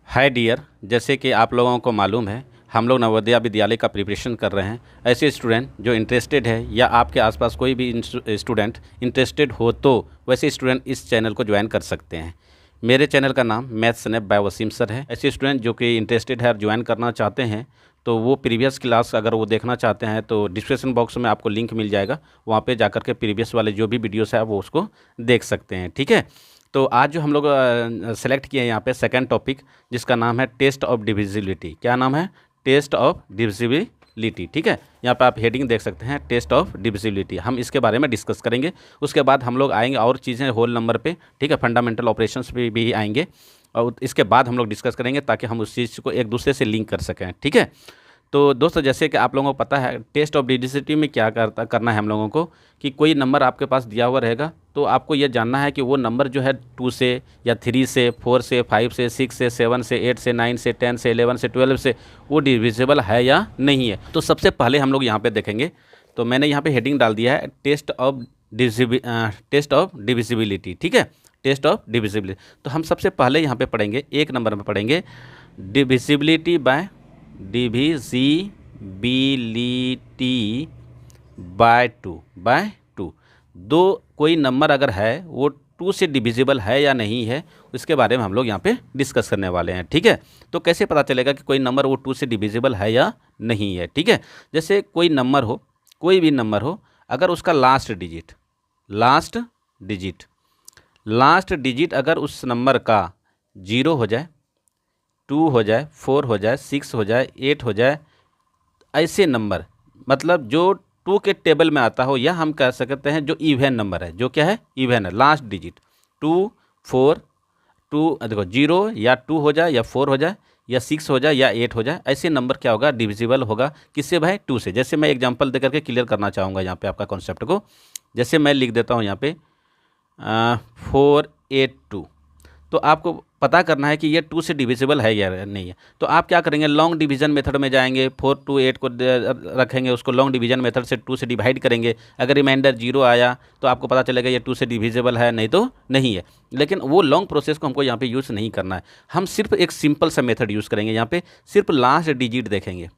Hi dear, जैसे कि आप लोगों को मालूम है हम लोग नवोदय विद्यालय का प्रिपरेशन कर रहे हैं। ऐसे स्टूडेंट जो इंटरेस्टेड है या आपके आसपास कोई भी स्टूडेंट इंटरेस्टेड हो तो वैसे स्टूडेंट इस चैनल को ज्वाइन कर सकते हैं। मेरे चैनल का नाम math snap by Wasim sir है। ऐसे स्टूडेंट जो कि इंटरेस्टेड है और ज्वाइन करना चाहते हैं तो वो प्रीवियस क्लास अगर वो देखना चाहते हैं तो डिस्क्रिप्शन बॉक्स में आपको लिंक मिल जाएगा, वहाँ पे जाकर के प्रीवियस वाले जो भी वीडियोस है वो उसको देख सकते हैं। ठीक है, तो आज जो हम लोग सेलेक्ट किए हैं यहाँ पे सेकंड टॉपिक, जिसका नाम है टेस्ट ऑफ डिविजिबिलिटी। क्या नाम है? Test of divisibility. ठीक है, यहाँ पे आप हेडिंग देख सकते हैं, टेस्ट ऑफ डिविजिबिलिटी। हम इसके बारे में डिस्कस करेंगे। उसके बाद हम लोग आएंगे और चीज़ें होल नंबर पे। ठीक है, फंडामेंटल ऑपरेशंस पे भी आएंगे और इसके बाद हम लोग डिस्कस करेंगे ताकि हम उस चीज़ को एक दूसरे से लिंक कर सकें। ठीक है, तो दोस्तों जैसे कि आप लोगों को पता है टेस्ट ऑफ डिविजिबिलिटी में क्या करना है हम लोगों को कि कोई नंबर आपके पास दिया हुआ रहेगा तो आपको ये जानना है कि वो नंबर जो है 2 से या 3 से 4 से 5 से 6 से 7 से 8 से 9 से 10 से 11 से 12 से वो डिविजिबल है या नहीं है। तो सबसे पहले हम लोग यहाँ पे देखेंगे, तो मैंने यहाँ पे हेडिंग डाल दिया है टेस्ट ऑफ डिविजिबिलिटी। ठीक है, टेस्ट ऑफ डिविजिबिलिटी। तो हम सबसे पहले यहाँ पे पढ़ेंगे, एक नंबर में पढ़ेंगे डिविजिबिलिटी बाय टू। दो कोई नंबर अगर है वो 2 से डिविजिबल है या नहीं है, उसके बारे में हम लोग यहाँ पे डिस्कस करने वाले हैं। ठीक है, तो कैसे पता चलेगा कि कोई नंबर वो 2 से डिविजिबल है या नहीं है। ठीक है, जैसे कोई नंबर हो, कोई भी नंबर हो, अगर उसका लास्ट डिजिट अगर उस नंबर का 0 हो जाए, 2 हो जाए, 4 हो जाए, 6 हो जाए, 8 हो जाए, ऐसे नंबर मतलब जो 2 के टेबल में आता हो, या हम कह सकते हैं जो इवन नंबर है, जो क्या है इवन है, लास्ट डिजिट 2 4 2 देखो 0 या 2 हो जाए या 4 हो जाए या 6 हो जाए या 8 हो जाए, ऐसे नंबर क्या होगा? डिविजिबल होगा। किससे भाई? 2 से। जैसे मैं एग्जांपल देकर के क्लियर करना चाहूँगा यहाँ पे आपका कॉन्सेप्ट को। जैसे मैं लिख देता हूँ यहाँ पे 482, तो आपको पता करना है कि ये 2 से डिविजिबल है या नहीं है। तो आप क्या करेंगे? लॉन्ग डिवीजन मेथड में जाएंगे, 4 to 8 को रखेंगे, उसको लॉन्ग डिवीजन मेथड से 2 से डिवाइड करेंगे। अगर रिमाइंडर 0 आया तो आपको पता चलेगा ये 2 से डिविजिबल है, नहीं तो नहीं है। लेकिन वो लॉन्ग प्रोसेस को हमको यहाँ पे यूज़ नहीं करना है। हम सिर्फ एक सिंपल सा मेथड यूज़ करेंगे। यहाँ पे सिर्फ लास्ट डिजिट देखेंगे।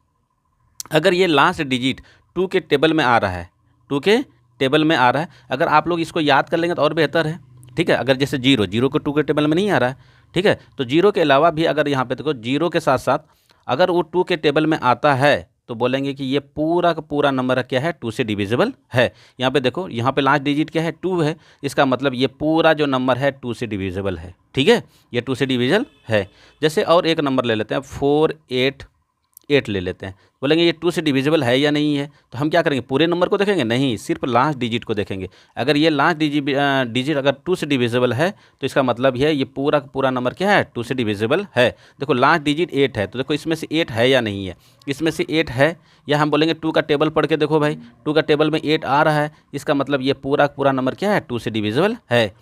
अगर ये लास्ट डिजिट 2 के टेबल में आ रहा है, 2 के टेबल में आ रहा है, अगर आप लोग इसको याद कर लेंगे तो और बेहतर है। ठीक है, अगर जैसे 0 को 2 के टेबल में नहीं आ रहा है, ठीक है, तो 0 के अलावा भी अगर यहाँ पे देखो 0 के साथ साथ अगर वो 2 के टेबल में आता है तो बोलेंगे कि ये पूरा का पूरा नंबर क्या है? 2 से डिविजिबल है। यहाँ पे देखो, यहाँ पे लास्ट डिजिट क्या है? 2 है। इसका मतलब ये पूरा जो नंबर है 2 से डिविजिबल है। ठीक है, ये 2 से डिविजिबल है। जैसे और एक नंबर ले लेते हैं 488 ले लेते हैं, बोलेंगे ये 2 से डिविजिबल है या नहीं है। तो हम क्या करेंगे? पूरे नंबर को देखेंगे? नहीं, सिर्फ लास्ट डिजिट को देखेंगे। अगर ये लास्ट डिजिट अगर 2 से डिविजिबल है तो इसका मतलब ये है ये पूरा का पूरा नंबर क्या है? 2 से डिविजिबल है। देखो लास्ट डिजिट 8 है, तो देखो इसमें से 8 है या नहीं है। इसमें से 8 है, या हम बोलेंगे 2 का टेबल पढ़ के देखो भाई, 2 का टेबल में 8 आ रहा है, इसका मतलब ये पूरा का पूरा नंबर क्या है? 2 से डिविजिबल है।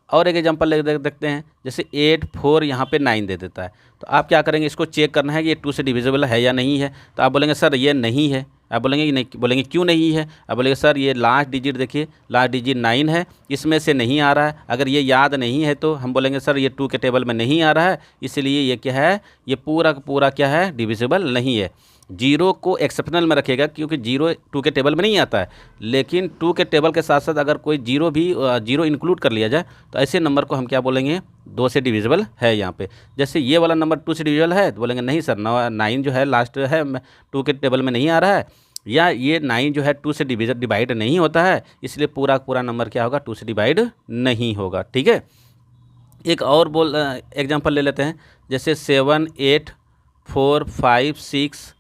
और एक एग्जांपल ले देखते हैं, जैसे 8 4 यहाँ पे 9 दे देता है, तो आप क्या करेंगे? इसको चेक करना है कि ये 2 से डिविजिबल है या नहीं है। तो आप बोलेंगे सर ये नहीं है। आप बोलेंगे कि नहीं, बोलेंगे क्यों नहीं है? आप बोलेंगे सर ये लास्ट डिजिट देखिए, लास्ट डिजिट 9 है, इसमें से नहीं आ रहा है। अगर ये याद नहीं है तो हम बोलेंगे सर ये 2 के टेबल में नहीं आ रहा है, इसलिए ये क्या है? ये पूरा का पूरा क्या है? डिविजिबल नहीं है। 0 को एक्सेप्शनल में रखेगा क्योंकि 0 2 के टेबल में नहीं आता है, लेकिन 2 के टेबल के साथ साथ अगर कोई 0 इंक्लूड कर लिया जाए तो ऐसे नंबर को हम क्या बोलेंगे? 2 से डिविजिबल है। यहाँ पे जैसे ये वाला नंबर 2 से डिविजिबल है तो बोलेंगे नहीं सर, 9 जो है लास्ट है 2 के टेबल में नहीं आ रहा है, या ये 9 जो है 2 से डिवाइड नहीं होता है, इसलिए पूरा पूरा नंबर क्या होगा? 2 से डिवाइड नहीं होगा। ठीक है, एक और एग्जाम्पल ले लेते हैं, जैसे 7 8 4 5 6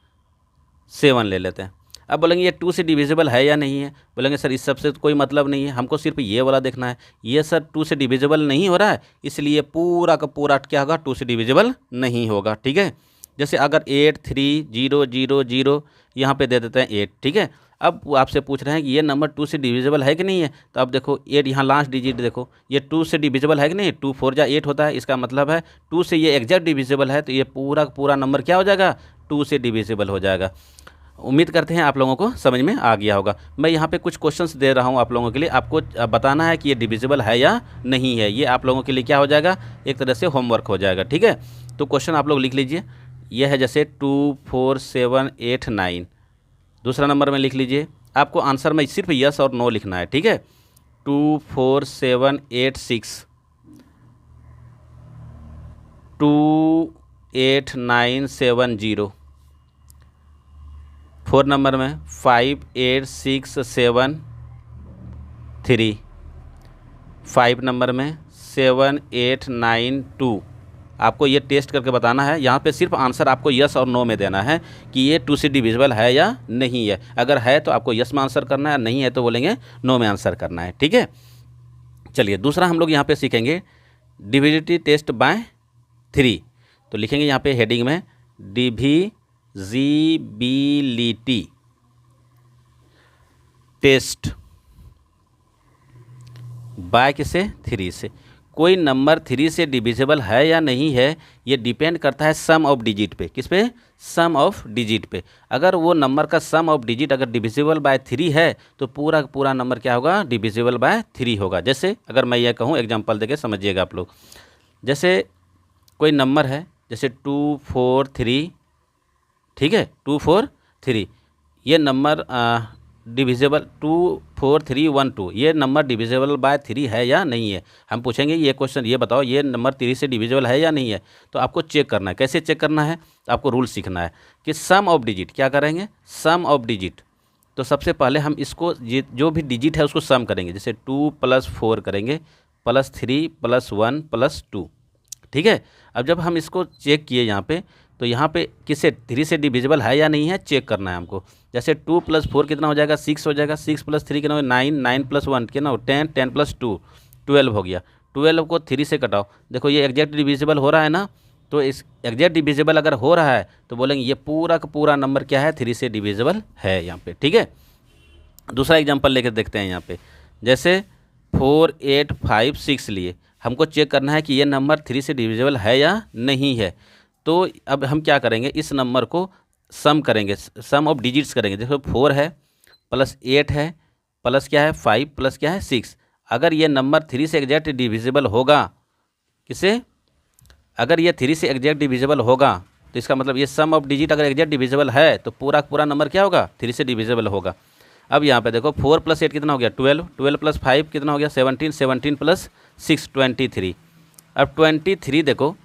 7 ले लेते हैं। अब बोलेंगे ये 2 से डिविजिबल है या नहीं है। बोलेंगे सर इस सब से तो कोई मतलब नहीं है, हमको सिर्फ ये वाला देखना है। ये सर 2 से डिविजिबल नहीं हो रहा है, इसलिए पूरा का पूरा क्या होगा? 2 से डिविजिबल नहीं होगा। ठीक है, जैसे अगर 8 3 0 0 0 यहाँ पे दे देते हैं 8। ठीक है, अब वो आपसे पूछ रहे हैं कि ये नंबर 2 से डिविजिबल है कि नहीं है। तो अब देखो 8 यहाँ लास्ट डिजिट देखो, ये 2 से डिविजिबल है कि नहीं? 2 4 जा 8 होता है, इसका मतलब है 2 से ये एग्जैक्ट डिविजिबल है, तो ये पूरा का पूरा नंबर क्या हो जाएगा? 2 से डिविजिबल हो जाएगा। उम्मीद करते हैं आप लोगों को समझ में आ गया होगा। मैं यहाँ पे कुछ क्वेश्चंस दे रहा हूँ आप लोगों के लिए, आपको बताना है कि ये डिविजिबल है या नहीं है। ये आप लोगों के लिए क्या हो जाएगा, एक तरह से होमवर्क हो जाएगा, ठीक है। तो क्वेश्चन आप लोग लिख लीजिए, ये है जैसे 2 4 7 8 9। दूसरा नंबर में लिख लीजिए, आपको आंसर में सिर्फ यस और नो लिखना है, ठीक है। 2 4 7 8 6, 2 8 9 7 0। 4 नंबर में 5 8 6 7 3। 5 नंबर में 7 8 9 2। आपको ये टेस्ट करके बताना है, यहाँ पे सिर्फ आंसर आपको यस और नो में देना है कि ये 2 से डिविजिबल है या नहीं है। अगर है तो आपको यस में आंसर करना है, नहीं है तो बोलेंगे नो में आंसर करना है, ठीक है। चलिए दूसरा हम लोग यहाँ पे सीखेंगे डिविजिबिलिटी टेस्ट बाय 3। तो लिखेंगे यहाँ पे हेडिंग में डिविजिबिलिटी टेस्ट बाय किसे, 3 से। कोई नंबर 3 से डिविजिबल है या नहीं है, ये डिपेंड करता है सम ऑफ डिजिट पे। किस पे, सम ऑफ डिजिट पे। अगर वो नंबर का सम ऑफ डिजिट अगर डिविजिबल बाय 3 है तो पूरा पूरा नंबर क्या होगा, डिविजिबल बाय 3 होगा। जैसे अगर मैं ये कहूँ, एग्जांपल देके समझिएगा आप लोग। जैसे कोई नंबर है जैसे 2 4 3, ठीक है, 2 4 3। ये नंबर डिविजिबल 2 4 3 1 2, ये नंबर डिविजिबल बाय 3 है या नहीं है। हम पूछेंगे ये क्वेश्चन, ये बताओ ये नंबर 3 से डिविजिबल है या नहीं है। तो आपको चेक करना है। कैसे चेक करना है, तो आपको रूल सीखना है कि सम ऑफ डिजिट क्या करेंगे, सम ऑफ डिजिट। तो सबसे पहले हम इसको जो भी डिजिट है उसको सम करेंगे। जैसे 2 + 4 करेंगे, +3 + 1 + 2, ठीक है। अब जब हम इसको चेक किए यहाँ पे, तो यहाँ पे किससे 3 से डिविजिबल है या नहीं है चेक करना है हमको। जैसे 2 + 4 कितना हो जाएगा, 6 हो जाएगा। 6 + 3 कितना हो, 9, 9 + 1 कितना हो, 10, 10 + 2 12 हो गया। 12 को 3 से कटाओ, देखो ये एग्जैक्ट डिविजिबल हो रहा है ना। तो इस एग्जैक्ट डिविजिबल अगर हो रहा है तो बोलेंगे ये पूरा का पूरा नंबर क्या है, 3 से डिविजिबल है यहाँ पे, ठीक है। दूसरा एग्जाम्पल लेकर देखते हैं यहाँ पे। जैसे 4 8 5 6 लिए, हमको चेक करना है कि ये नंबर 3 से डिविजिबल है या नहीं है। तो अब हम क्या करेंगे, इस नंबर को सम करेंगे, सम ऑफ डिजिट्स करेंगे। देखो 4 है प्लस 8 है प्लस क्या है 5 प्लस क्या है 6। अगर ये नंबर 3 से एग्जैक्ट डिविजिबल होगा, किसे, अगर ये 3 से एग्जैक्ट डिविजिबल होगा तो इसका मतलब ये सम ऑफ डिजिट अगर एग्जैक्ट डिविजिबल है तो पूरा पूरा नंबर क्या होगा, 3 से डिविजिबल होगा। अब यहाँ पे देखो 4 + 8 कितना हो गया, 12, 12 + 5 कितना हो गया, 17, 17 + 6 23। अब 23 देखो,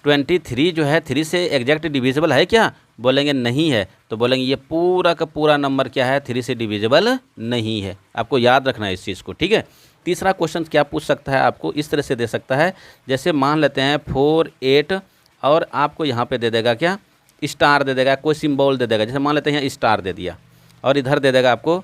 23 जो है 3 से एग्जैक्ट डिविजिबल है क्या, बोलेंगे नहीं है। तो बोलेंगे ये पूरा का पूरा नंबर क्या है, 3 से डिविजिबल नहीं है। आपको याद रखना है इस चीज़ को, ठीक है। तीसरा क्वेश्चन क्या पूछ सकता है, आपको इस तरह से दे सकता है। जैसे मान लेते हैं 4 8 और आपको यहाँ पे दे देगा क्या, स्टार दे देगा, कोई सिंबल दे देगा। जैसे मान लेते हैं यहाँ स्टार दे दिया और इधर दे देगा आपको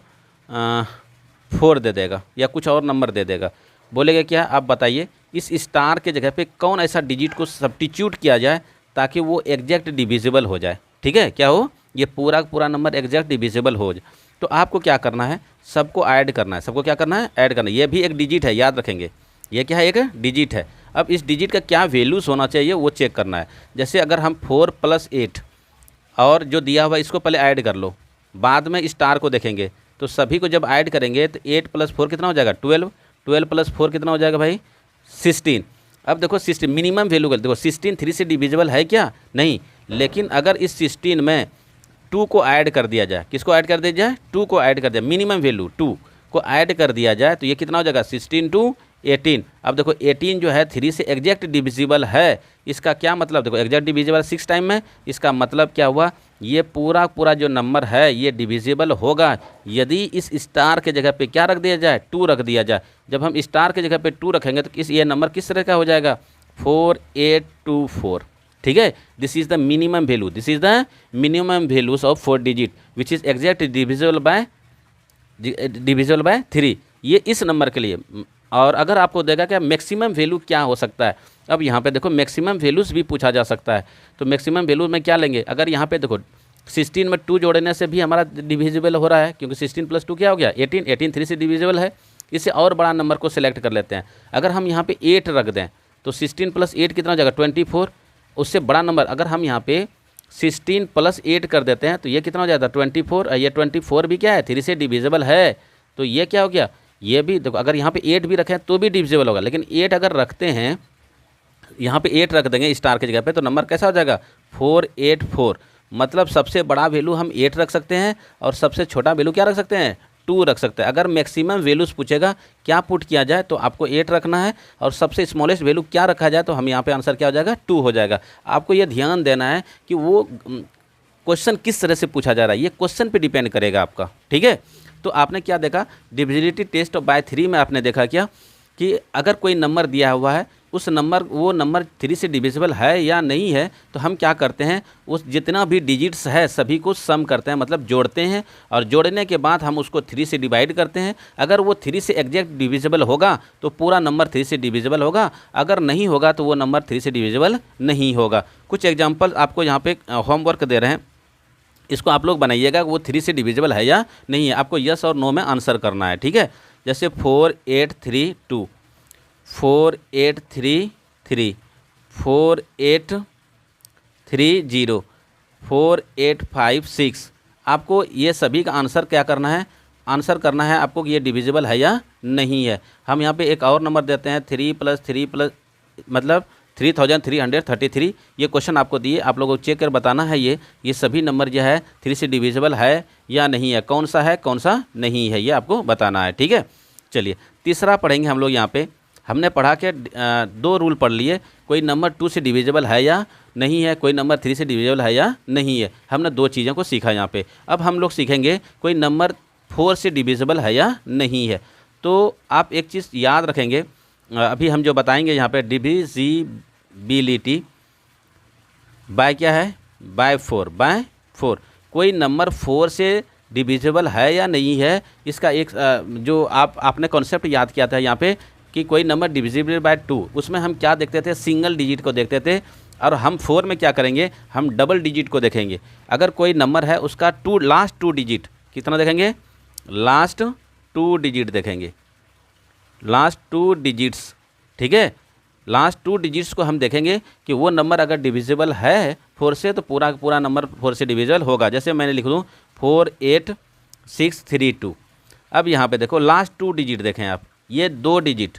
4 दे देगा या कुछ और नंबर दे देगा। बोलेगा क्या, आप बताइए इस स्टार के जगह पे कौन ऐसा डिजिट को सब्स्टिट्यूट किया जाए ताकि वो एग्जैक्ट डिविजिबल हो जाए, ठीक है। क्या हो, ये पूरा पूरा नंबर एग्जैक्ट डिविजिबल हो जाए। तो आपको क्या करना है, सबको ऐड करना है। सबको क्या करना है, ऐड करना है। ये भी एक डिजिट है, याद रखेंगे, ये क्या है, एक डिजिट है। अब इस डिजिट का क्या वैल्यूज़ होना चाहिए वो चेक करना है। जैसे अगर हम 4 + 8 और जो दिया हुआ इसको पहले ऐड कर लो, बाद में स्टार को देखेंगे। तो सभी को जब ऐड करेंगे तो 8 + 4 कितना हो जाएगा, 12, 12 + 4 कितना हो जाएगा भाई, 16। अब देखो 16 मिनिमम वैल्यू, देखो 16 3 से डिविजिबल है क्या, नहीं। लेकिन अगर इस 16 में 2 को ऐड कर दिया जाए, किसको ऐड कर दिया जाए, 2 को ऐड कर दिया, मिनिमम वैल्यू 2 को ऐड कर दिया जाए तो ये कितना हो जाएगा, 16 × 18। अब देखो 18 जो है 3 से एग्जैक्ट डिविजिबल है। इसका क्या मतलब, देखो एग्जैक्ट डिविजिबल 6 टाइम में, इसका मतलब क्या हुआ, ये पूरा पूरा जो नंबर है ये डिविजिबल होगा यदि इस स्टार के जगह पे क्या रख दिया जाए, 2 रख दिया जाए। जब हम स्टार के जगह पे 2 रखेंगे तो ये नंबर किस तरह का हो जाएगा, 4824, ठीक है। This is the minimum value, this is the minimum values of 4 digit which is exact divisible by 3। ये इस नंबर के लिए। और अगर आपको देगा क्या मैक्सिमम वैल्यू क्या हो सकता है, अब यहाँ पे देखो मैक्सिमम वैल्यूज़ भी पूछा जा सकता है। तो मैक्सिमम वैल्यू में क्या लेंगे, अगर यहाँ पे देखो 16 में 2 जोड़ने से भी हमारा डिविजिबल हो रहा है, क्योंकि 16 + 2 क्या हो गया, 18, 18 3 से डिविजिबल है। इससे और बड़ा नंबर को सिलेक्ट कर लेते हैं। अगर हम यहाँ पे 8 रख दें तो 16 + 8 कितना हो जाएगा, 24। उससे बड़ा नंबर अगर हम यहाँ पे 16 प्लस 8 कर देते हैं तो ये कितना हो जाता है 24, और ये 24 भी क्या है 3 से डिविजिबल है, तो ये क्या हो गया, ये भी देखो अगर यहाँ पे 8 भी रखें तो भी डिविजिबल होगा, लेकिन 8 अगर रखते हैं यहाँ पे 8 रख देंगे स्टार की जगह पे तो नंबर कैसा हो जाएगा 484। मतलब सबसे बड़ा वैल्यू हम 8 रख सकते हैं और सबसे छोटा वैल्यू क्या रख सकते हैं 2 रख सकते हैं। अगर मैक्सिमम वैल्यूज़ पूछेगा क्या पुट किया जाए तो आपको 8 रखना है, और सबसे स्मॉलेस्ट वैल्यू क्या रखा जाए तो हम यहाँ पे आंसर क्या हो जाएगा 2 हो जाएगा। आपको ये ध्यान देना है कि वो क्वेश्चन किस तरह से पूछा जा रहा है, ये क्वेश्चन पे डिपेंड करेगा आपका, ठीक है। तो आपने क्या देखा डिविजिबिलिटी टेस्ट बाय 3 में आपने देखा क्या कि अगर कोई नंबर दिया हुआ है उस नंबर वो नंबर 3 से डिविजिबल है या नहीं है, तो हम क्या करते हैं उस जितना भी डिजिट्स है सभी को सम करते हैं, मतलब जोड़ते हैं, और जोड़ने के बाद हम उसको 3 से डिवाइड करते हैं। अगर वो 3 से एग्जैक्ट डिविजिबल होगा तो पूरा नंबर 3 से डिविजिबल होगा, अगर नहीं होगा तो वो नंबर 3 से डिविजिबल नहीं होगा। कुछ एग्जाम्पल आपको यहाँ पे होमवर्क दे रहे हैं, इसको आप लोग बनाइएगा वो 3 से डिविजिबल है या नहीं है, आपको यस और नो में आंसर करना है, ठीक है। जैसे 4832, 4833, 4830, 4856, आपको ये सभी का आंसर क्या करना है, आंसर करना है आपको कि ये डिविजिबल है या नहीं है। हम यहाँ पे एक और नंबर देते हैं 3 + 3 मतलब 3333, ये क्वेश्चन आपको दिए, आप लोगों को चेक कर बताना है ये सभी नंबर जो है 3 से डिविजिबल है या नहीं है, कौन सा है कौन सा नहीं है, ये आपको बताना है, ठीक है। चलिए तीसरा पढ़ेंगे हम लोग। यहाँ पे हमने पढ़ा के 2 रूल पढ़ लिए, कोई नंबर 2 से डिविजिबल है या नहीं है, कोई नंबर 3 से डिविजिबल है या नहीं है, हमने 2 चीज़ों को सीखा यहाँ पे। अब हम लोग सीखेंगे कोई नंबर 4 से डिविजिबल है या नहीं है। तो आप एक चीज़ याद रखेंगे, अभी हम जो बताएंगे यहाँ पे डिविजिबिलिटी बाय क्या है, बाय 4। कोई नंबर 4 से डिविजिबल है या नहीं है, इसका एक जो आपने कॉन्सेप्ट याद किया था यहाँ पे कि कोई नंबर डिविजिबल बाय 2, उसमें हम क्या देखते थे सिंगल डिजिट को देखते थे, और हम 4 में क्या करेंगे हम डबल डिजिट को देखेंगे। अगर कोई नंबर है उसका लास्ट 2 डिजिट कितना देखेंगे, लास्ट 2 डिजिट देखेंगे, लास्ट 2 डिजिट्स, ठीक है। लास्ट 2 डिजिट्स को हम देखेंगे कि वो नंबर अगर डिविजिबल है 4 से तो पूरा नंबर 4 से डिविजिबल होगा। जैसे मैंने लिख दूँ 48632। अब यहाँ पे देखो लास्ट 2 डिजिट देखें आप, ये 2 डिजिट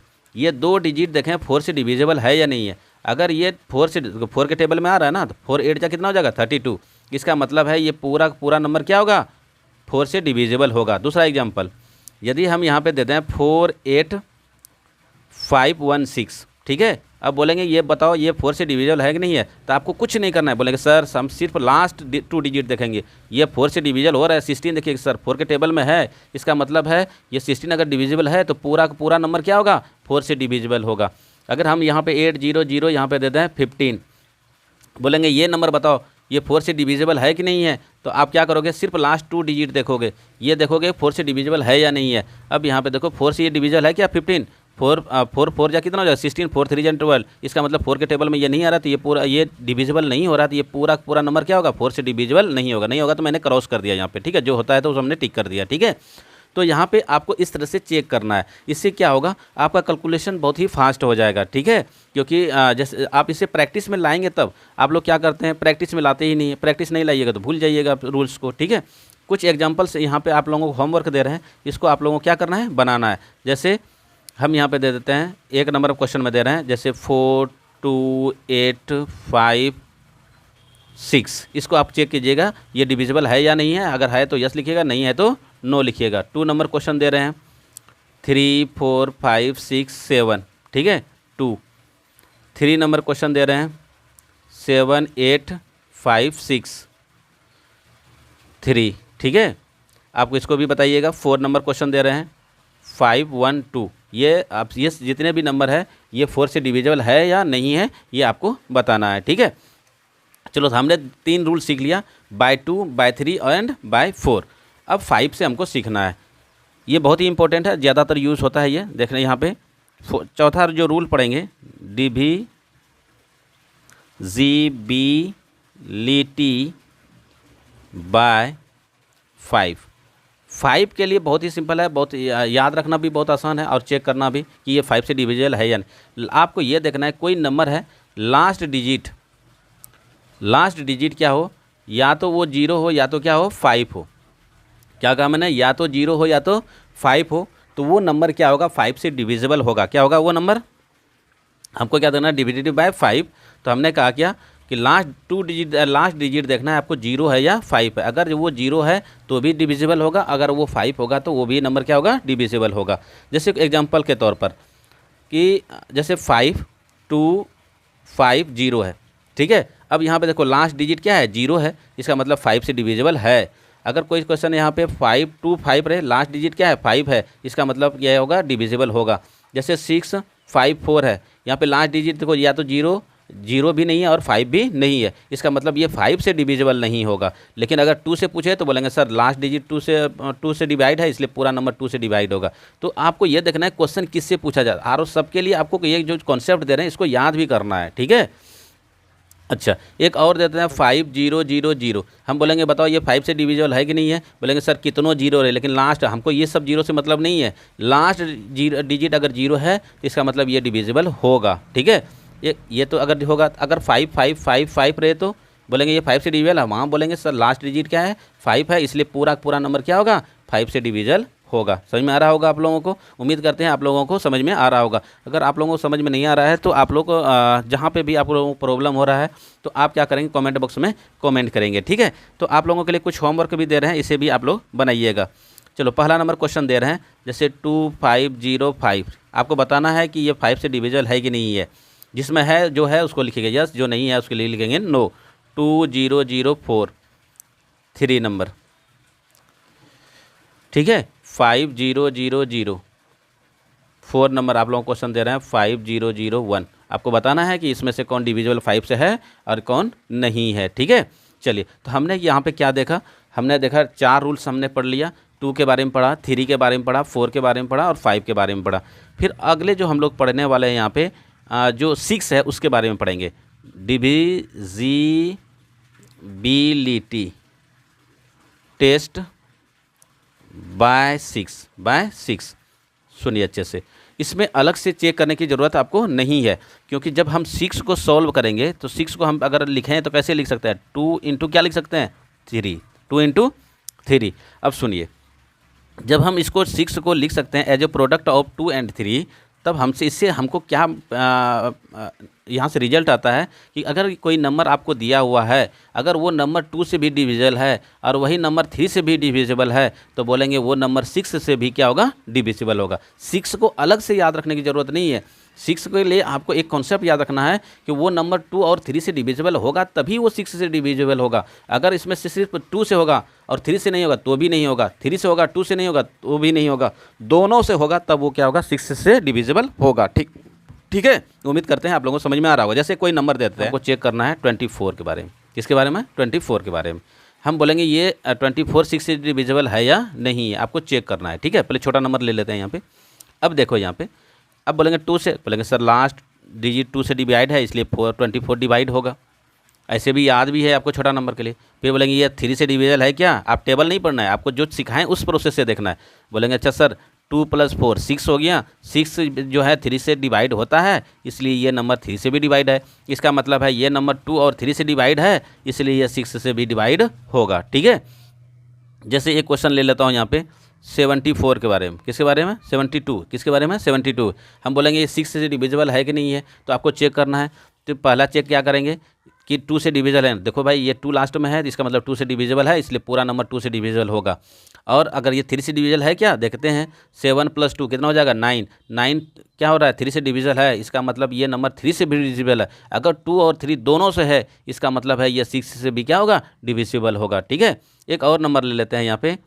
देखें 4 से डिविजिबल है या नहीं है। अगर ये 4 के टेबल में आ रहा है ना तो 4 8 का कितना हो जाएगा 32, इसका मतलब है ये पूरा नंबर क्या होगा 4 से डिविजिबल होगा। दूसरा एग्जाम्पल यदि हम यहाँ पे देते हैं 48516, ठीक है। अब बोलेंगे ये बताओ ये 4 से डिविजिबल है कि नहीं है, तो आपको कुछ नहीं करना है, बोलेंगे सर हम सिर्फ लास्ट 2 डिजिट देखेंगे, ये 4 से डिविजिबल हो रहा है 16 देखिए सर 4 के टेबल में है, इसका मतलब है ये 16 अगर डिविजिबल है तो पूरा नंबर क्या होगा 4 से डिविजिबल होगा। अगर हम यहाँ पे 800 यहाँ पे देते हैं 15, बोलेंगे ये नंबर बताओ ये 4 से डिविजिबल है कि नहीं है, तो आप क्या करोगे सिर्फ लास्ट 2 डिजिट देखोगे, ये देखोगे 4 से डिविजिबल है या नहीं है। अब यहाँ पे देखो 4 से ये डिविजिबल है क्या 15, 4 जा कितना हो जाएगा 16, 4 3 जा 12, इसका मतलब 4 के टेबल में ये नहीं आ रहा, तो ये डिविजिबल नहीं हो रहा, तो ये पूरा नंबर क्या होगा 4 से डिविजिबल नहीं होगा तो मैंने क्रॉस कर दिया यहाँ पे, ठीक है। जो होता है तो उस हमने टिक कर दिया, ठीक है। तो यहाँ पे आपको इस तरह से चेक करना है, इससे क्या होगा आपका कैलकुलेशन बहुत ही फास्ट हो जाएगा, ठीक है। क्योंकि जैसे आप इसे प्रैक्टिस में लाएंगे तब, आप लोग क्या करते हैं प्रैक्टिस में लाते ही नहीं है, प्रैक्टिस नहीं लाइएगा तो भूल जाइएगा रूल्स को, ठीक है। कुछ एग्जाम्पल्स यहाँ पे आप लोगों को होमवर्क दे रहे हैं, इसको आप लोगों को क्या करना है बनाना है। जैसे हम यहाँ पे दे देते हैं एक नंबर क्वेश्चन में दे रहे हैं, जैसे 42856, इसको आप चेक कीजिएगा ये डिविजिबल है या नहीं है, अगर है तो यस लिखिएगा, नहीं है तो नो लिखिएगा। 2 नंबर क्वेश्चन दे रहे हैं 3 4 5 6 7, ठीक है 2। 3 नंबर क्वेश्चन दे रहे हैं 7 8 5 6 3, ठीक है। आपको इसको भी बताइएगा। 4 नंबर क्वेश्चन दे रहे हैं 5 1 2, ये आप ये जितने भी नंबर है ये 4 से डिविजिबल है या नहीं है ये आपको बताना है, ठीक है। चलो हमने 3 रूल सीख लिया, बाय 2 बाय 3 एंड बाय 4। अब 5 से हमको सीखना है, ये बहुत ही इंपॉर्टेंट है, ज़्यादातर यूज़ होता है ये, देख रहे हैं यहाँ पे। चौथा जो रूल पढ़ेंगे डिविजिबिलिटी बाय 5 के लिए बहुत ही सिंपल है, बहुत याद रखना भी बहुत आसान है और चेक करना भी कि ये 5 से डिविजिबल है या नहीं। आपको ये देखना है कोई नंबर है लास्ट डिजिट क्या हो या तो वो 0 हो या तो क्या हो 5 हो। क्या कहा मैंने, या तो 0 हो या तो 5 हो, तो वो नंबर क्या होगा 5 से डिविजिबल होगा। क्या होगा वो नंबर, हमको क्या देना है डिविडेड बाय 5। तो हमने कहा क्या कि लास्ट डिजिट देखना है आपको 0 है या 5 है। अगर वो 0 है तो भी डिविजिबल होगा, अगर वो 5 होगा तो वो भी नंबर क्या होगा डिविजिबल होगा। जैसे एग्जांपल के तौर पर कि जैसे 5 2 5 0 है, ठीक है। अब यहाँ पे देखो लास्ट डिजिट क्या है 0 है, इसका मतलब 5 से डिविजिबल है। अगर कोई क्वेश्चन यहाँ पे 5 2 5 रहे, लास्ट डिजिट क्या है 5 है, इसका मतलब यह होगा डिविजिबल होगा। जैसे 6 5 4 है, यहाँ पे लास्ट डिजिट देखो या तो 0 भी नहीं है और 5 भी नहीं है, इसका मतलब ये 5 से डिविजिबल नहीं होगा। लेकिन अगर 2 से पूछे तो बोलेंगे सर लास्ट डिजिट 2 से डिवाइड है, इसलिए पूरा नंबर 2 से डिवाइड होगा। तो आपको ये देखना है क्वेश्चन किससे पूछा जाता है, और सबके लिए आपको ये जो कॉन्सेप्ट दे रहे हैं इसको याद भी करना है, ठीक है। अच्छा, एक और देते हैं 5 0 0 0। हम बोलेंगे बताओ ये 5 से डिविजिबल है कि नहीं है, बोलेंगे सर कितनों जीरो है, लेकिन लास्ट हमको ये सब जीरो से मतलब नहीं है, लास्ट डिजिट अगर 0 है तो इसका मतलब ये डिविजिबल होगा, ठीक है। ये तो अगर होगा, अगर 5 5 5 5 रहे तो बोलेंगे ये 5 से डिविजिबल है, वहाँ बोलेंगे सर लास्ट डिजिट क्या है 5 है, इसलिए पूरा नंबर क्या होगा 5 से डिविजिबल होगा। समझ में आ रहा होगा आप लोगों को, उम्मीद करते हैं आप लोगों को समझ में आ रहा होगा। अगर आप लोगों को समझ में नहीं आ रहा है तो आप लोग को जहाँ पे भी आप लोगों को प्रॉब्लम हो रहा है तो आप क्या करेंगे कमेंट बॉक्स में कमेंट करेंगे, ठीक है। तो आप लोगों के लिए कुछ होमवर्क भी दे रहे हैं, इसे भी आप लोग बनाइएगा। चलो पहला नंबर क्वेश्चन दे रहे हैं, जैसे 2 5 0 5। आपको बताना है कि ये 5 से डिविजिबल है कि नहीं है। जिसमें है जो है उसको लिखिएगा यस, जो नहीं है उसके लिए लिखेंगे नो। 2 0 0 4 3 नंबर, ठीक है। 5 0 0 0 4 नंबर आप लोगों को क्वेश्चन दे रहे हैं 5 0 0 1। आपको बताना है कि इसमें से कौन डिविजिबल 5 से है और कौन नहीं है, ठीक है। चलिए, तो हमने यहाँ पे क्या देखा, हमने देखा 4 रूल्स हमने पढ़ लिया। 2 के बारे में पढ़ा, 3 के बारे में पढ़ा, 4 के बारे में पढ़ा और 5 के बारे में पढ़ा। फिर अगले जो हम लोग पढ़ने वाले हैं यहाँ पे जो 6 है उसके बारे में पढ़ेंगे, डिविजिबिलिटी टेस्ट बाय 6। सुनिए अच्छे से, इसमें अलग से चेक करने की ज़रूरत आपको नहीं है, क्योंकि जब हम 6 को सॉल्व करेंगे तो 6 को हम अगर लिखें तो कैसे लिख सकते हैं 2 इंटू क्या लिख सकते हैं 3, 2 इंटू 3। अब सुनिए, जब हम इसको 6 को लिख सकते हैं as a product of 2 and 3, तब हमसे इससे हमको क्या यहाँ से रिजल्ट आता है कि अगर कोई नंबर आपको दिया हुआ है, अगर वो नंबर 2 से भी डिविजिबल है और वही नंबर 3 से भी डिविजिबल है, तो बोलेंगे वो नंबर 6 से भी क्या होगा डिविजिबल होगा। 6 को अलग से याद रखने की ज़रूरत नहीं है। 6 के लिए आपको एक कॉन्सेप्ट याद रखना है कि वो नंबर 2 और 3 से डिविजिबल होगा तभी वो 6 से डिविजिबल होगा। अगर इसमें से सिर्फ 2 से होगा और 3 से नहीं होगा तो भी नहीं होगा, 3 से होगा 2 से नहीं होगा तो भी नहीं होगा, दोनों से होगा तब वो क्या होगा 6 से डिविजिबल होगा, ठीक है। उम्मीद करते हैं आप लोगों को समझ में आ रहा होगा। जैसे कोई नंबर देते हैं, आपको चेक करना है 24 के बारे में। किसके बारे में 24 के बारे में। हम बोलेंगे ये 24 6 से डिविजिबल है या नहीं है, आपको चेक करना है, ठीक है। पहले छोटा नंबर ले लेते हैं यहाँ पे। अब देखो यहाँ पे, अब बोलेंगे 2 से, बोलेंगे सर लास्ट डिजिट 2 से डिवाइड है इसलिए 24 डिवाइड होगा। ऐसे भी याद भी है आपको छोटा नंबर के लिए। फिर बोलेंगे ये 3 से डिविजिबल है क्या, आप टेबल नहीं पढ़ना है, आपको जो सिखाएं उस प्रोसेस से देखना है। बोलेंगे अच्छा सर 2 + 4 6 हो गया, 6 जो है 3 से डिवाइड होता है इसलिए ये नंबर 3 से भी डिवाइड है, इसका मतलब है ये नंबर 2 और 3 से डिवाइड है इसलिए ये 6 से भी डिवाइड होगा, ठीक है। जैसे एक क्वेश्चन ले लेता हूँ यहाँ पे 74 के बारे में। किसके बारे में 72, किसके बारे में 72। हम बोलेंगे ये 6 से डिविजिबल है कि नहीं है, तो आपको चेक करना है। तो पहला चेक क्या करेंगे कि 2 से डिविजिबल है, देखो भाई ये 2 लास्ट में है, इसका मतलब 2 से डिविजिबल है इसलिए पूरा नंबर 2 से डिविजिबल होगा। और अगर ये 3 से डिविजिबल है क्या, देखते हैं 7 + 2 कितना हो जाएगा 9। 9 क्या हो रहा है 3 से डिविजिबल है, इसका मतलब ये नंबर 3 से भी डिविजिबल है। अगर 2 और 3 दोनों से है इसका मतलब है ये 6 से भी क्या होगा डिविजिबल होगा, ठीक है। एक और नंबर ले लेते हैं यहाँ पे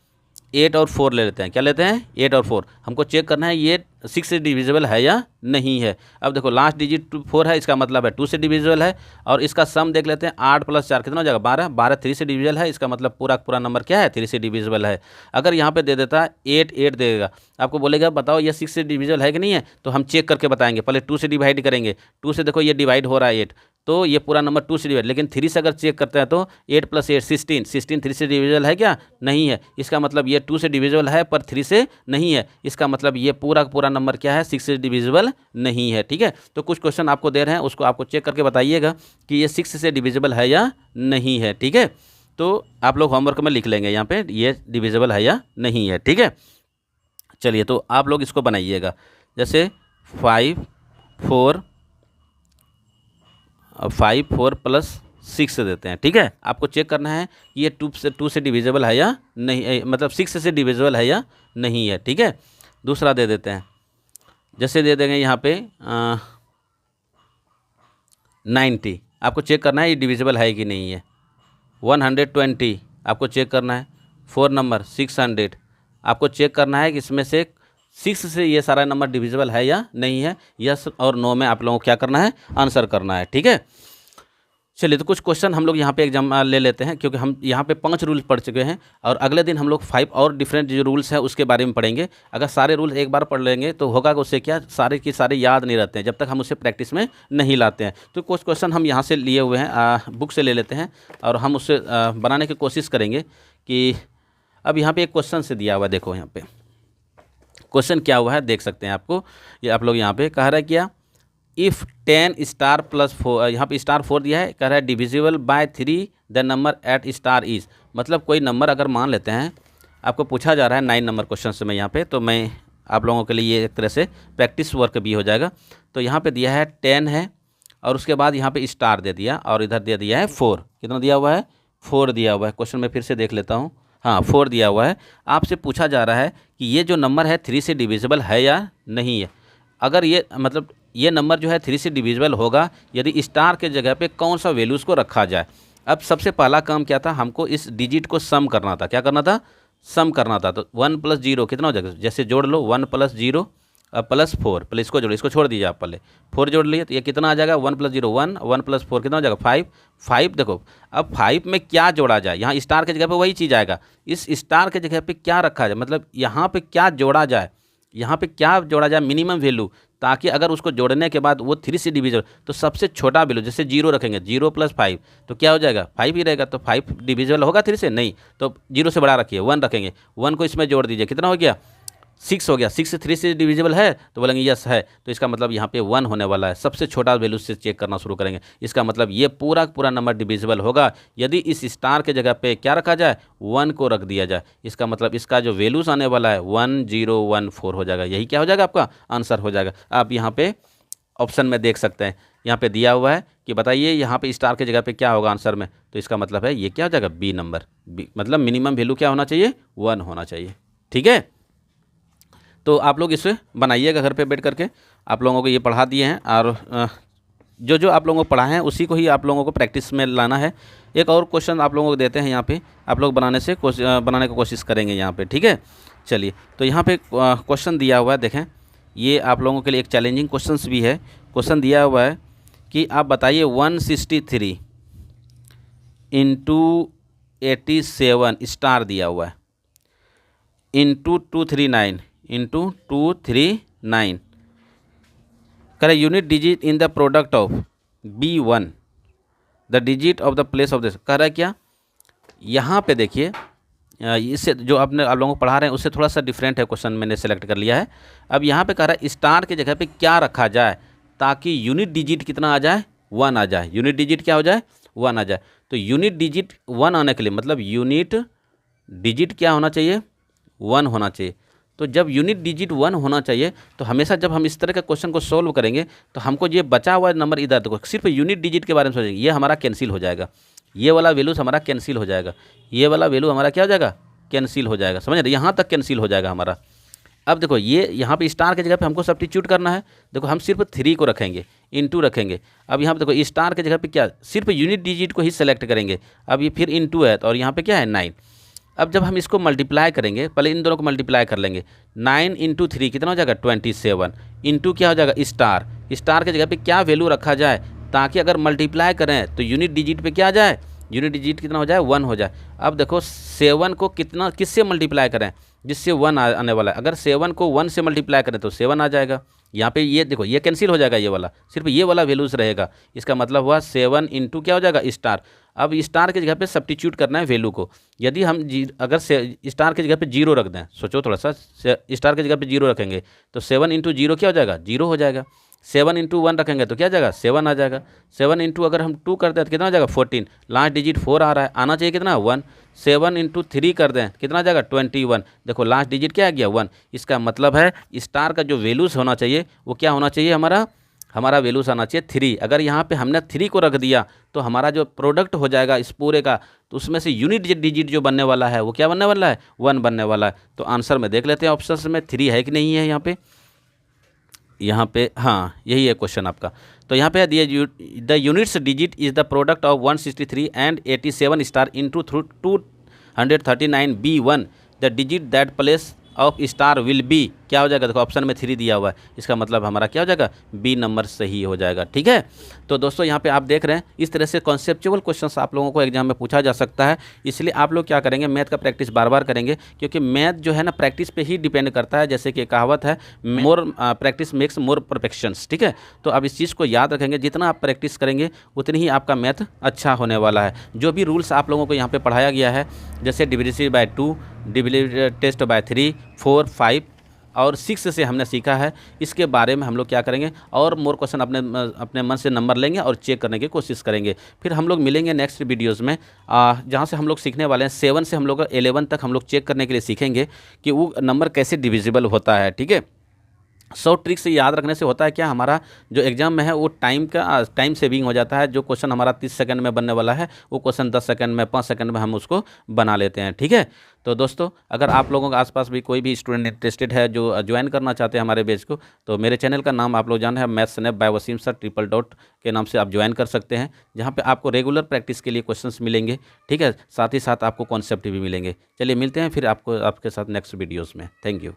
8 और 4 ले लेते हैं। क्या लेते हैं 8 और 4। हमको चेक करना है ये 6 से डिविजिबल है या नहीं है। अब देखो लास्ट डिजिट 4 है, इसका मतलब है 2 से डिविजिबल है। और इसका सम देख लेते हैं 8 + 4 कितना हो जाएगा 12। 12 3 से डिविजिबल है, इसका मतलब पूरा नंबर क्या है 3 से डिविजिबल है। अगर यहाँ पे दे देता है 8 8 देगा, आपको बोलेगा बताओ ये 6 से डिविजिबल है कि नहीं है, तो हम चेक करके बताएंगे। पहले 2 से डिवाइड करेंगे, 2 से देखो ये डिवाइड हो रहा है 8, तो ये पूरा नंबर 2 से डिवाइड। लेकिन 3 से अगर चेक करते हैं तो 8 + 8 16, 16 3 से डिविजिबल है क्या, नहीं है, इसका मतलब ये 2 से डिविजिबल है पर 3 से नहीं है, इसका मतलब ये पूरा नंबर क्या है 6 से डिविजिबल नहीं है, ठीक है। तो कुछ क्वेश्चन आपको दे रहे हैं उसको आपको चेक करके बताइएगा कि ये 6 से डिविजिबल है या नहीं है, ठीक है। तो आप लोग होमवर्क में लिख लेंगे यहाँ पे ये डिविजिबल है या नहीं है, ठीक है। चलिए तो आप लोग इसको बनाइएगा, जैसे 5 4 प्लस 6 देते हैं, ठीक है। आपको चेक करना है ये 2 से डिविजिबल है या नहीं, मतलब 6 से डिविजिबल है या नहीं है, ठीक है। दूसरा दे देते हैं, जैसे दे देंगे यहाँ पे 90, आपको चेक करना है ये डिविजिबल है कि नहीं है। 120 आपको चेक करना है। 4 नंबर 600 आपको चेक करना है कि इसमें से 6 से ये सारा नंबर डिविजिबल है या नहीं है। यस और नो में आप लोगों को क्या करना है, आंसर करना है, ठीक है। चलिए तो कुछ क्वेश्चन हम लोग यहाँ पे एग्जाम ले लेते हैं, क्योंकि हम यहाँ पे 5 रूल्स पढ़ चुके हैं और अगले दिन हम लोग 5 और डिफरेंट जो रूल्स हैं उसके बारे में पढ़ेंगे। अगर सारे रूल्स एक बार पढ़ लेंगे तो होगा कि उससे क्या सारे के सारे याद नहीं रहते हैं जब तक हम उसे प्रैक्टिस में नहीं लाते हैं। तो कुछ क्वेश्चन हम यहाँ से लिए हुए हैं, बुक से ले लेते हैं और हम उससे बनाने की कोशिश करेंगे कि अब यहाँ पर एक क्वेश्चन से दिया हुआ है, देखो यहाँ पर क्वेश्चन क्या हुआ है देख सकते हैं आपको। ये आप लोग यहाँ पे कह रहा है क्या, इफ़ 10 स्टार प्लस 4, यहाँ पे स्टार 4 दिया है, कह रहा है divisible by 3 the number at star is. मतलब कोई नंबर अगर मान लेते हैं, आपको पूछा जा रहा है 9 नंबर क्वेश्चन से मैं यहाँ पे, तो मैं आप लोगों के लिए ये एक तरह से प्रैक्टिस वर्क भी हो जाएगा। तो यहाँ पे दिया है 10 है और उसके बाद यहाँ पे स्टार दे दिया और इधर दे दिया है 4। कितना दिया हुआ है, 4 दिया हुआ है। क्वेश्चन में फिर से देख लेता हूँ, हाँ 4 दिया हुआ है। आपसे पूछा जा रहा है कि ये जो नंबर है 3 से डिविजिबल है या नहीं है। अगर ये मतलब ये नंबर जो है 3 से डिविजिबल होगा यदि स्टार के जगह पे कौन सा वैल्यूज़ को रखा जाए। अब सबसे पहला काम क्या था, हमको इस डिजिट को सम करना था। क्या करना था, सम करना था। तो 1 + 0 कितना हो जाएगा, जैसे जोड़ लो 1 + 0 + 4, पहले इसको जोड़ो, इसको छोड़ दीजिए आप, पहले 4 जोड़ लिए तो ये कितना आ जाएगा 1 + 0 1, 1 + 4 कितना हो जाएगा 5। 5 देखो अब 5 में क्या जोड़ा जाए, यहाँ स्टार के जगह पे वही चीज़ आएगा। इस स्टार के जगह पे क्या रखा जाए, मतलब यहाँ पे क्या जोड़ा जाए, यहाँ पे क्या जोड़ा जाए मिनिमम वैल्यू, ताकि अगर उसको जोड़ने के बाद वो 3 से डिविजिबल, तो सबसे छोटा वैल्यू जैसे 0 रखेंगे, 0 + 5 तो क्या हो जाएगा 5 ही रहेगा। तो 5 डिविजिबल होगा 3 से, नहीं, तो 0 से बड़ा रखिए 1 रखेंगे, 1 को इसमें जोड़ दीजिए, कितना हो गया 6 हो गया। 6 से 3 से डिविजिबल है तो बोलेंगे यस है, तो इसका मतलब यहाँ पे 1 होने वाला है। सबसे छोटा वैल्यू से चेक करना शुरू करेंगे, इसका मतलब ये पूरा पूरा नंबर डिविजिबल होगा यदि इस स्टार के जगह पे क्या रखा जाए 1 को रख दिया जाए। इसका मतलब इसका जो वैल्यूज़ आने वाला है 1014 हो जाएगा। यही क्या हो जाएगा, आपका आंसर हो जाएगा। आप यहाँ पे ऑप्शन में देख सकते हैं, यहाँ पे दिया हुआ है कि बताइए यहाँ पे स्टार के जगह पे क्या होगा आंसर में, तो इसका मतलब है ये क्या हो जाएगा बी नंबर। बी मतलब मिनिमम वैल्यू क्या होना चाहिए 1 होना चाहिए, ठीक है। तो आप लोग इसे बनाइएगा घर पे बैठ करके। आप लोगों को ये पढ़ा दिए हैं और जो जो आप लोगों को पढ़ा है उसी को ही आप लोगों को प्रैक्टिस में लाना है। एक और क्वेश्चन आप लोगों को देते हैं यहाँ पे, आप लोग बनाने की कोशिश करेंगे यहाँ पे, ठीक है। चलिए तो यहाँ पे क्वेश्चन दिया हुआ है, देखें ये आप लोगों के लिए एक चैलेंजिंग क्वेश्चन भी है। क्वेश्चन दिया हुआ है कि आप बताइए 163 × 87 स्टार दिया हुआ है × 239 × 239 करें unit digit in the product of B1 the digit of the place of this. कह रहा है क्या, यहाँ पे देखिए इससे जो आप लोगों को पढ़ा रहे हैं उससे थोड़ा सा डिफरेंट है क्वेश्चन, मैंने सेलेक्ट कर लिया है। अब यहाँ पे कह रहा है स्टार के जगह पे क्या रखा जाए ताकि यूनिट डिजिट कितना आ जाए 1 आ जाए। यूनिट डिजिट क्या हो जाए 1 आ जाए। तो यूनिट डिजिट 1 आने के लिए मतलब यूनिट डिजिट क्या होना चाहिए 1 होना चाहिए। तो जब यूनिट डिजिट 1 होना चाहिए तो हमेशा जब हम इस तरह के क्वेश्चन को सोल्व करेंगे तो हमको ये बचा हुआ नंबर इधर देखो, सिर्फ यूनिट डिजिट के बारे में सोचेंगे, ये हमारा कैंसिल हो जाएगा, ये वाला वैल्यूज हमारा कैंसिल हो जाएगा, ये वाला वैल्यू हमारा क्या हो जाएगा कैंसिल हो जाएगा, समझ रहे, यहाँ तक कैंसिल हो जाएगा हमारा। अब देखो ये यहाँ पे स्टार की जगह पे हमको सब्स्टिट्यूट करना है। देखो हम सिर्फ 3 को रखेंगे, इंटू रखेंगे। अब यहाँ पे देखो स्टार की जगह पे क्या सिर्फ यूनिट डिजिट को ही सेलेक्ट करेंगे। अब ये फिर इंटू है और यहाँ पे क्या है 9। अब जब हम इसको मल्टीप्लाई करेंगे, पहले इन दोनों को मल्टीप्लाई कर लेंगे, 9 × 3 कितना हो जाएगा 27 इंटू क्या हो जाएगा स्टार। स्टार की जगह पे क्या वैल्यू रखा जाए ताकि अगर मल्टीप्लाई करें तो यूनिट डिजिट पे क्या आ जाए, यूनिट डिजिट कितना हो जाए 1 हो जाए। अब देखो 7 को कितना किससे मल्टीप्लाई करें जिससे 1 आने वाला है। अगर 7 को 1 से मल्टीप्लाई करें तो 7 आ जाएगा। यहाँ पे ये देखो ये कैंसिल हो जाएगा, ये वाला सिर्फ ये वाला वैल्यूज रहेगा। इसका मतलब हुआ 7 इंटू क्या हो जाएगा स्टार। अब स्टार की जगह पे सब्स्टिट्यूट करना है वैल्यू को। यदि हम अगर स्टार की जगह पे 0 रख दें, सोचो थोड़ा सा, स्टार की जगह पे 0 रखेंगे तो 7 इंटू 0 क्या हो जाएगा 0 हो जाएगा। 7 इंटू 1 रखेंगे तो क्या आ जाएगा 7 आ जाएगा। 7 इंटू अगर हम 2 करते हैं तो कितना आ जाएगा 14, लास्ट डिजिट 4 आ रहा है, आना चाहिए कितना 1। 7 इंटू 3 कर दें कितना आ जाएगा 21, देखो लास्ट डिजिट क्या आ गया 1। इसका मतलब है स्टार का जो वैल्यूज़ होना चाहिए वो क्या होना चाहिए, हमारा वैल्यूज़ आना चाहिए 3। अगर यहाँ पे हमने 3 को रख दिया तो हमारा जो प्रोडक्ट हो जाएगा इस पूरे का, तो उसमें से यूनिट डिजिट जो बनने वाला है वो क्या बनने वाला है 1 बनने वाला है। तो आंसर में देख लेते हैं ऑप्शन में 3 है कि नहीं है यहाँ पे हाँ यही है क्वेश्चन आपका। तो यहाँ पे दिया the units digit is the product of 163 and 87 star into 239 B1 the digit that place of star will be क्या हो जाएगा, देखो ऑप्शन में 3 दिया हुआ है, इसका मतलब हमारा क्या हो जाएगा बी नंबर सही हो जाएगा। ठीक है, तो दोस्तों यहाँ पे आप देख रहे हैं इस तरह से कॉन्सेप्चुअल क्वेश्चन्स आप लोगों को एग्जाम में पूछा जा सकता है। इसलिए आप लोग क्या करेंगे, मैथ का प्रैक्टिस बार बार करेंगे, क्योंकि मैथ जो है ना प्रैक्टिस पे ही डिपेंड करता है। जैसे कि कहावत है more practice makes more perfections. ठीक है, तो अब इस चीज़ को याद रखेंगे, जितना आप प्रैक्टिस करेंगे उतनी ही आपका मैथ अच्छा होने वाला है। जो भी रूल्स आप लोगों को यहाँ पर पढ़ाया गया है, जैसे divisible by 2, divisible test by 3, 4, 5 और 6 से हमने सीखा है, इसके बारे में हम लोग क्या करेंगे और मोर क्वेश्चन अपने मन से नंबर लेंगे और चेक करने की कोशिश करेंगे। फिर हम लोग मिलेंगे नेक्स्ट वीडियोस में, जहाँ से हम लोग सीखने वाले हैं 7 से हम लोग 11 तक हम लोग चेक करने के लिए सीखेंगे कि वो नंबर कैसे डिविजिबल होता है। ठीक है, 100 ट्रिक से याद रखने से होता है क्या, हमारा जो एग्जाम में है वो टाइम सेविंग हो जाता है। जो क्वेश्चन हमारा 30 सेकंड में बनने वाला है वो क्वेश्चन 10 सेकंड में 5 सेकंड में हम उसको बना लेते हैं। ठीक है, तो दोस्तों अगर आप लोगों के आसपास भी कोई भी स्टूडेंट इंटरेस्टेड है जो ज्वाइन करना चाहते हैं हमारे बैच को, तो मेरे चैनल का नाम आप लोग जाना है maths snap by Wasim sir $. के नाम से आप ज्वाइन कर सकते हैं, जहाँ पे आपको रेगुलर प्रैक्टिस के लिए क्वेश्चंस मिलेंगे। ठीक है, साथ ही साथ आपको कॉन्सेप्ट भी मिलेंगे। चलिए मिलते हैं फिर आपके साथ नेक्स्ट वीडियोज़ में। Thank you.